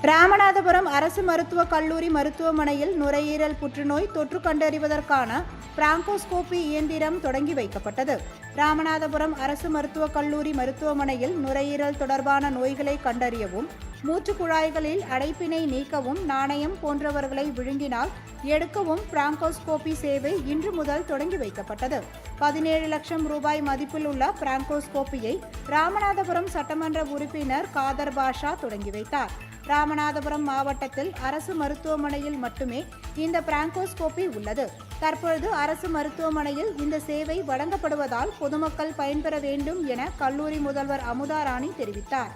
ராமநாதபுரம் அரசு மருத்துவக் கல்லூரி மருத்துவமனையில் நுரையீரல் புற்றுநோய் தொற்று கண்டறிவதற்கான பிராங்கோஸ்கோபி இயந்திரம் தொடங்கி வைக்கப்பட்டது. ராமநாதபுரம் அரசு மருத்துவக் கல்லூரி மருத்துவமனையில் நுரையீரல் தொடர்பான நோய்களை கண்டறியவும், மூச்சுக் குழாய்களில் அடைப்பினை நீக்கவும், நாணயம் போன்றவர்களை விழுங்கினால் எடுக்கவும் பிராங்கோஸ்கோபி சேவை இன்று முதல் தொடங்கி வைக்கப்பட்டது. 17 லட்சம் ரூபாய் மதிப்பில் உள்ள பிராங்கோஸ்கோபியை ராமநாதபுரம் சட்டமன்ற உறுப்பினர் காதர் பாஷா தொடங்கி வைத்தார். ராமநாதபுரம் மாவட்டத்தில் அரசு மருத்துவமனையில் மட்டுமே இந்த பிராங்கோஸ்கோபி உள்ளது. தற்பொழுது அரசு மருத்துவமனையில் இந்த சேவை வழங்கப்படுவதால் பொதுமக்கள் பயன்பெற வேண்டும் என கல்லூரி முதல்வர் அமுதா ராணி தெரிவித்தார்.